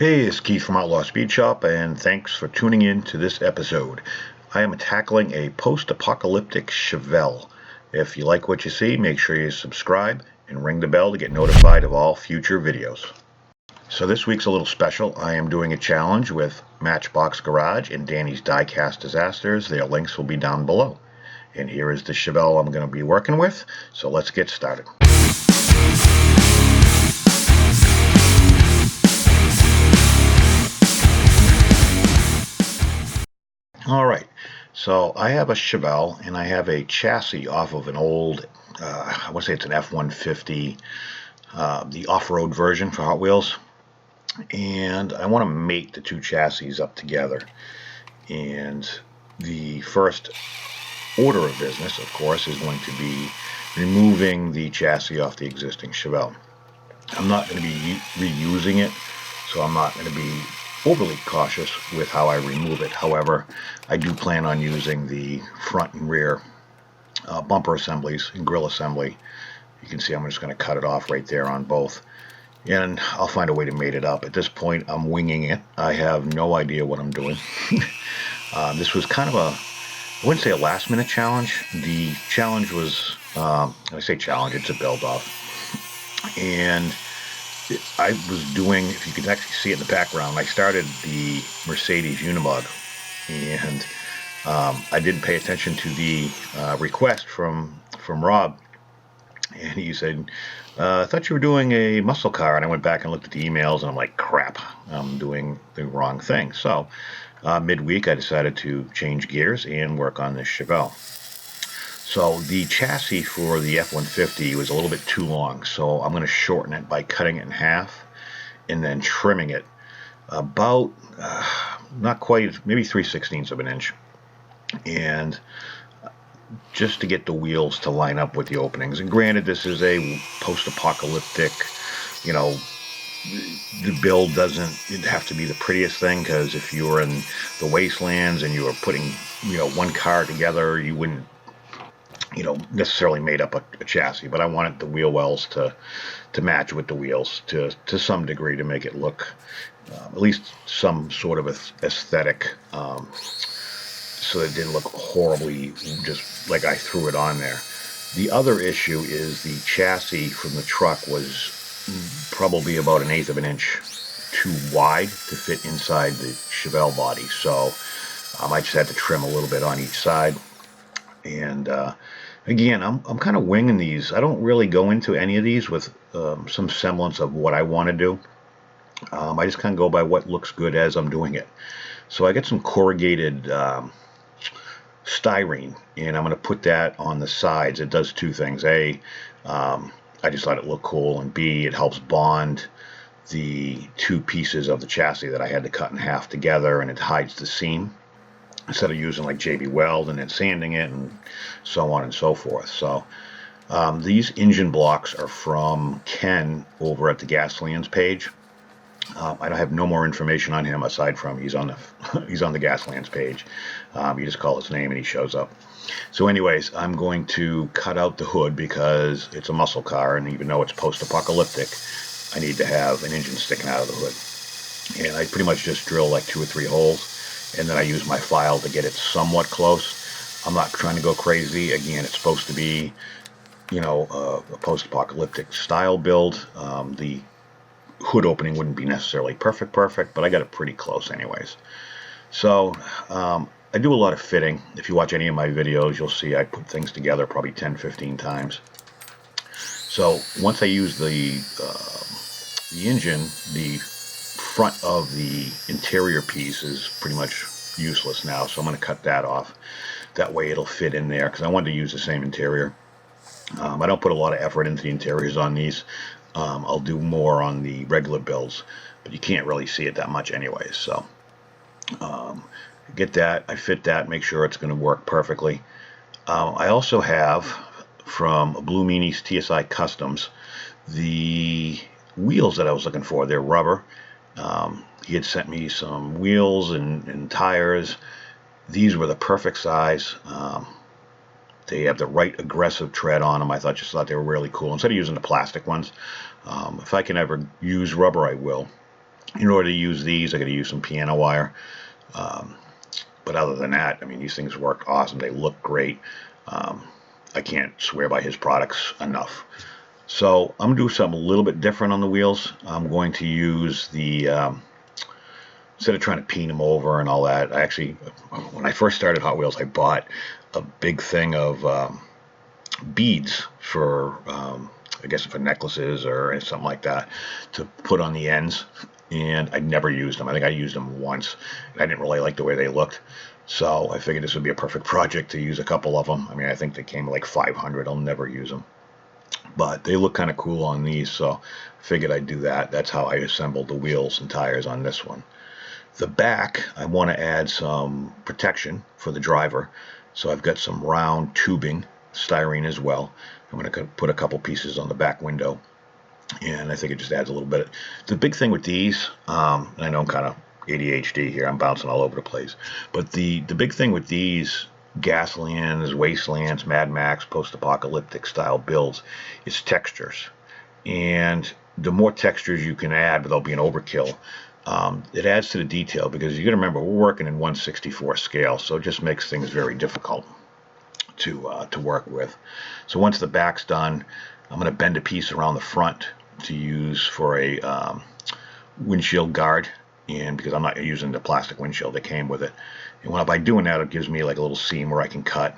Hey, it's Keith from Outlaw Speed Shop, and thanks for tuning in to this episode. I am tackling a post-apocalyptic Chevelle. If you like what you see, make sure you subscribe and ring the bell to get notified of all future videos. So this week's a little special. I am doing a challenge with Matchbox Garage and Danny's DIECAST Disasters. Their links will be down below. And here is the Chevelle I'm going to be working with, so let's get started. Alright, so I have a Chevelle and I have a chassis off of an old, I want to say it's an F-150, the off-road version for Hot Wheels, and I want to mate the two chassis up together. And the first order of business, of course, is going to be removing the chassis off the existing Chevelle. I'm not going to be reusing it, so I'm not going to be overly cautious with how I remove it. However, I do plan on using the front and rear bumper assemblies and grill assembly. You can see I'm just going to cut it off right there on both, and I'll find a way to mate it up. At this point, I'm winging it. I have no idea what I'm doing. This was kind of I wouldn't say a last minute challenge. The challenge was, I say challenge, it's a build off. And I was doing, if you can actually see it in the background, I started the Mercedes Unimog, and I didn't pay attention to the request from Rob, and he said, I thought you were doing a muscle car, and I went back and looked at the emails, and I'm like, crap, I'm doing the wrong thing. So midweek I decided to change gears and work on this Chevelle. So the chassis for the F-150 was a little bit too long, so I'm going to shorten it by cutting it in half and then trimming it about, not quite, maybe 3/16 of an inch. And just to get the wheels to line up with the openings. And granted, this is a post-apocalyptic, you know, the build doesn't have to be the prettiest thing, because if you were in the wastelands and you were putting, one car together, you wouldn't necessarily made up a chassis, but I wanted the wheel wells to match with the wheels to some degree, to make it look at least some sort of aesthetic, so it didn't look horribly just like I threw it on there. The other issue is the chassis from the truck was probably about 1/8 of an inch too wide to fit inside the Chevelle body, so I just had to trim a little bit on each side. And again, I'm kind of winging these. I don't really go into any of these with some semblance of what I want to do. I just kind of go by what looks good as I'm doing it. So I got some corrugated styrene, and I'm going to put that on the sides. It does two things. A, I just thought it looked cool, and B, it helps bond the two pieces of the chassis that I had to cut in half together, and it hides the seam, instead of using like JB Weld and then sanding it and so on and so forth. So these engine blocks are from Ken over at the Gasolines page. I don't have no more information on him aside from he's on the Gasolines page. You just call his name and he shows up. So anyways, I'm going to cut out the hood because it's a muscle car, and even though it's post-apocalyptic, I need to have an engine sticking out of the hood. And I pretty much just drill like 2 or 3 holes, and then I use my file to get it somewhat close. I'm not trying to go crazy. Again, it's supposed to be, a post-apocalyptic style build. The hood opening wouldn't be necessarily perfect, but I got it pretty close anyways. So I do a lot of fitting. If you watch any of my videos, you'll see I put things together probably 10-15 times. So once I use the engine, the front of the interior piece is pretty much useless now, so I'm going to cut that off. That way it'll fit in there, because I wanted to use the same interior. I don't put a lot of effort into the interiors on these. I'll do more on the regular builds, but you can't really see it that much anyways. So get that, I fit that, make sure it's going to work perfectly. I also have from Blue Meanies TSI Customs the wheels that I was looking for. They're rubber. He had sent me some wheels and tires. These were the perfect size. They have the right aggressive tread on them. I just thought they were really cool. Instead of using the plastic ones, if I can ever use rubber, I will. In order to use these, I got to use some piano wire. But other than that, I mean, these things work awesome. They look great. I can't swear by his products enough. So I'm going to do something a little bit different on the wheels. I'm going to use the, instead of trying to paint them over and all that, I actually, when I first started Hot Wheels, I bought a big thing of beads for, I guess for necklaces or something like that, to put on the ends. And I never used them. I think I used them once, and I didn't really like the way they looked. So I figured this would be a perfect project to use a couple of them. I mean, I think they came like 500. I'll never use them. But they look kind of cool on these, so I figured I'd do that. That's how I assembled the wheels and tires on this one. The back, I want to add some protection for the driver. So I've got some round tubing, styrene as well. I'm going to put a couple pieces on the back window. And I think it just adds a little bit. The big thing with these, and I know I'm kind of ADHD here, I'm bouncing all over the place, but the big thing with these Gaslands, Wastelands, Mad Max, post-apocalyptic style builds is textures. And the more textures you can add without being overkill, it adds to the detail, because you got to remember, we're working in 1/64 scale, so it just makes things very difficult to work with. So once the back's done, I'm going to bend a piece around the front to use for a windshield guard, and because I'm not using the plastic windshield that came with it. And by doing that, it gives me like a little seam where I can cut.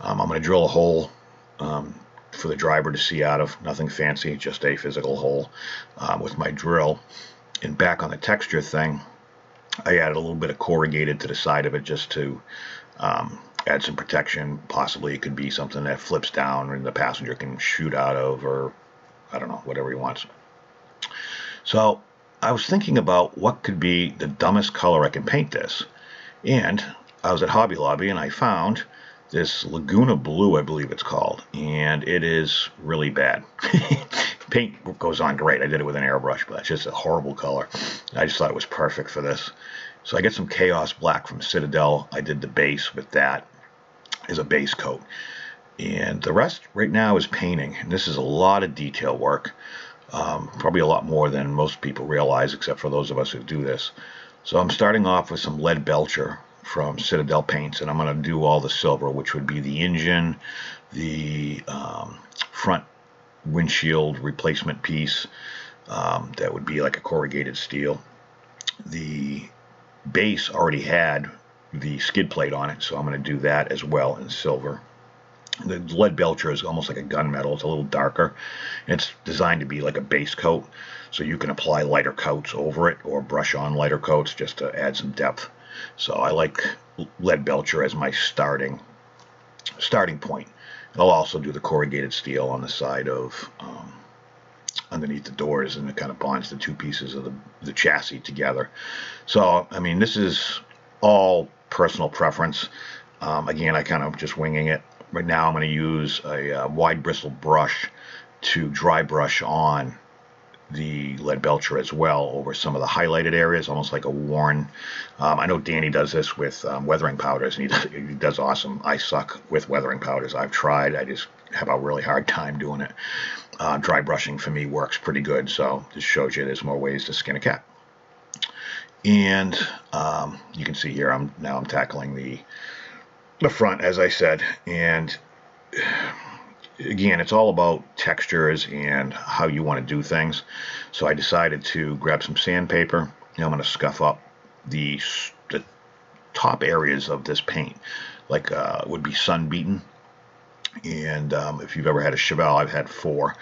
I'm going to drill a hole for the driver to see out of. Nothing fancy, just a physical hole with my drill. And back on the texture thing, I added a little bit of corrugated to the side of it just to add some protection. Possibly it could be something that flips down and the passenger can shoot out of, or I don't know, whatever he wants. So I was thinking about what could be the dumbest color I can paint this. And I was at Hobby Lobby and I found this Laguna Blue, I believe it's called, and it is really bad. Paint goes on great. I did it with an airbrush, but it's just a horrible color. I just thought it was perfect for this. So I get some Chaos Black from Citadel. I did the base with that as a base coat. And the rest right now is painting. And this is a lot of detail work. Probably a lot more than most people realize, except for those of us who do this. So I'm starting off with some lead belcher from Citadel Paints, and I'm going to do all the silver, which would be the engine, the front windshield replacement piece, that would be like a corrugated steel. The base already had the skid plate on it, so I'm going to do that as well in silver. The lead belcher is almost like a gunmetal. It's a little darker. It's designed to be like a base coat, so you can apply lighter coats over it or brush on lighter coats just to add some depth. So I like lead belcher as my starting point. And I'll also do the corrugated steel on the side of underneath the doors, and it kind of bonds the two pieces of the chassis together. So I mean, this is all personal preference. Again, I kind of just winging it. Right now I'm going to use a wide bristle brush to dry brush on the lead belcher as well over some of the highlighted areas, almost like a worn. I know Danny does this with weathering powders, and he does awesome. I suck with weathering powders. I've tried. I just have a really hard time doing it. Dry brushing for me works pretty good, so this shows you there's more ways to skin a cat. And you can see here I'm tackling the front, as I said, and again, it's all about textures and how you want to do things. So I decided to grab some sandpaper, and I'm going to scuff up the top areas of this paint, like would be sun beaten. And if you've ever had a Chevelle, I've had 4,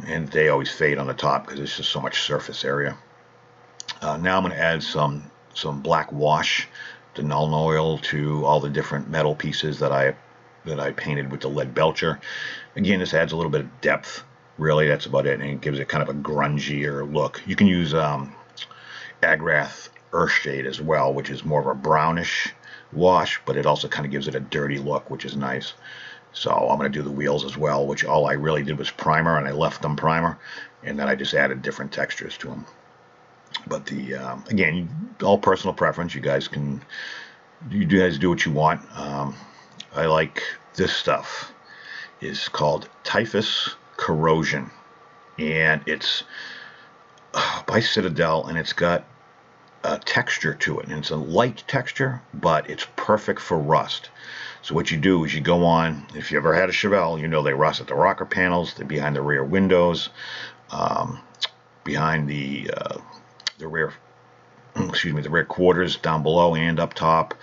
and they always fade on the top because there's just so much surface area. Now I'm going to add some black wash, Denuln oil, to all the different metal pieces that I painted with the lead belcher. Again, this adds a little bit of depth. Really, that's about it, and it gives it kind of a grungier look. You can use Agrath Earthshade as well, which is more of a brownish wash, but it also kind of gives it a dirty look, which is nice. So I'm going to do the wheels as well, which all I really did was primer, and I left them primer, and then I just added different textures to them. But again, all personal preference. You guys do what you want. I like this stuff. It's called Typhus Corrosion, and it's by Citadel, and it's got a texture to it, and it's a light texture, but it's perfect for rust. So what you do is you go on, if you ever had a Chevelle, you know they rust at the rocker panels, they're behind the rear windows, behind the rear, the rear quarters down below and up top.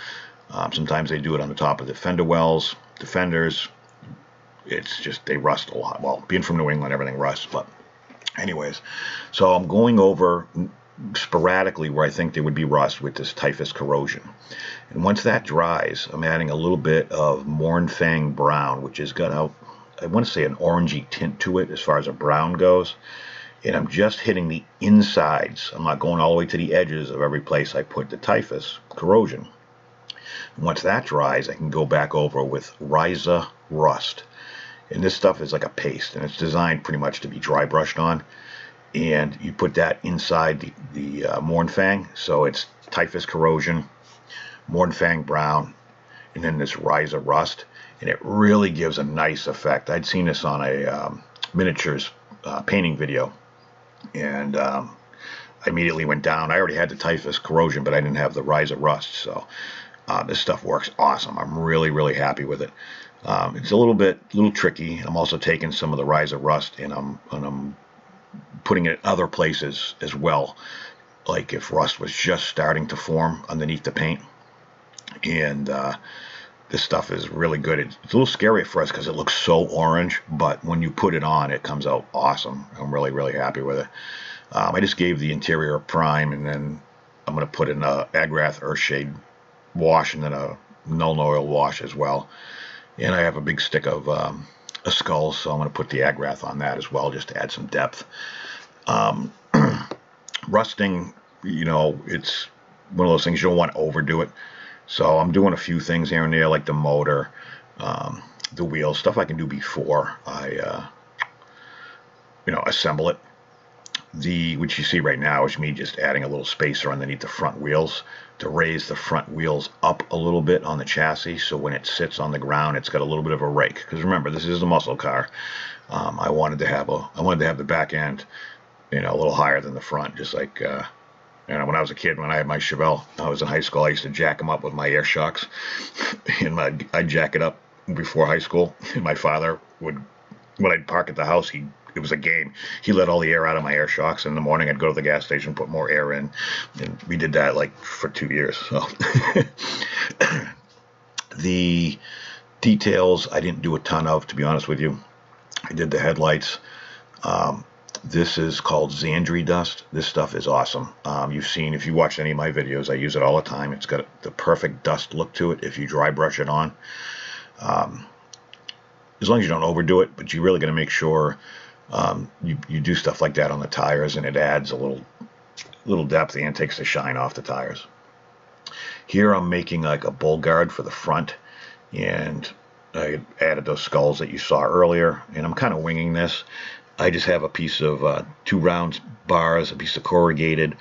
Sometimes they do it on the top of the fender wells, the fenders. It's just, they rust a lot. Well, being from New England, everything rusts, but anyways. So I'm going over sporadically where I think there would be rust with this typhus corrosion. And once that dries, I'm adding a little bit of Mournfang brown, which has got I want to say an orangey tint to it as far as a brown goes. And I'm just hitting the insides. I'm not going all the way to the edges of every place I put the typhus corrosion. And once that dries, I can go back over with Ryza Rust. And this stuff is like a paste, and it's designed pretty much to be dry brushed on. And you put that inside the Mournfang, so it's typhus corrosion, Mournfang brown, and then this Ryza Rust, and it really gives a nice effect. I'd seen this on a miniatures painting video, and I immediately went down. I already had the typhus corrosion, but I didn't have the Ryza Rust, so this stuff works awesome. I'm really, really happy with it. It's a little tricky. I'm also taking some of the Ryza Rust, and I'm putting it other places as well, like if rust was just starting to form underneath the paint. And this stuff is really good. It's a little scary for us because it looks so orange, but when you put it on, it comes out awesome. I'm really, really happy with it. I just gave the interior a prime, and then I'm going to put in a Agrath Earthshade wash and then a Nuln Oil wash as well. And I have a big stick of a skull, so I'm going to put the Agrath on that as well, just to add some depth. Rusting, it's one of those things you don't want to overdo it. So I'm doing a few things here and there, like the motor, the wheels, stuff I can do before I, assemble it. What you see right now is me just adding a little spacer underneath the front wheels to raise the front wheels up a little bit on the chassis, so when it sits on the ground, it's got a little bit of a rake. Because remember, this is a muscle car. I wanted to have the back end, a little higher than the front, just like when I was a kid, when I had my Chevelle, I was in high school, I used to jack them up with my air shocks, and I'd jack it up before high school, and my father would, when I'd park at the house, it was a game. He let all the air out of my air shocks, and in the morning I'd go to the gas station, put more air in, and we did that like for 2 years. So the details I didn't do a ton of, to be honest with you. I did the headlights. This is called Xandri dust. This stuff is awesome. You've seen, if you watched any of my videos, I use it all the time. It's got the perfect dust look to it if you dry brush it on. As long as you don't overdo it, but you really got to make sure you do stuff like that on the tires, and it adds a little depth and takes the shine off the tires. Here I'm making like a bull guard for the front, and I added those skulls that you saw earlier, and I'm kind of winging this. I just have a piece of 2 round bars, a piece of corrugated,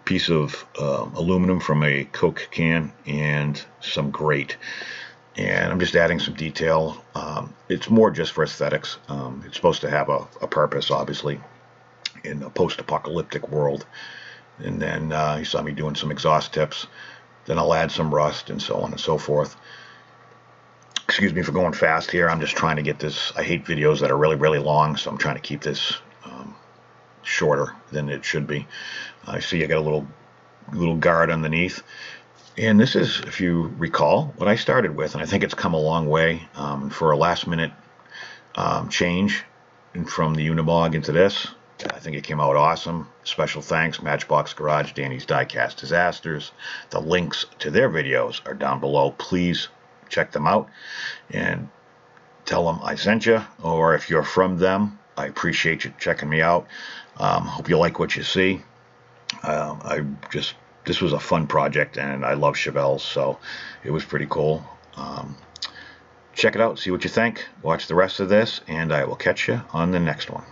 piece of aluminum from a Coke can, and some grate. And I'm just adding some detail. It's more just for aesthetics. It's supposed to have a purpose, obviously, in a post-apocalyptic world. And then you saw me doing some exhaust tips. Then I'll add some rust and so on and so forth. Excuse me for going fast here. I'm just trying to get this. I hate videos that are really, really long, so I'm trying to keep this shorter than it should be. I see I got a little guard underneath. And this is, if you recall, what I started with, and I think it's come a long way for a last-minute change from the Unimog into this. I think it came out awesome. Special thanks, Matchbox Garage, Danny's DIECAST Disasters. The links to their videos are down below. Please check them out and tell them I sent you, or if you're from them, I appreciate you checking me out. Hope you like what you see. This was a fun project, and I love Chevelles, so it was pretty cool. Check it out, see what you think. Watch the rest of this, and I will catch you on the next one.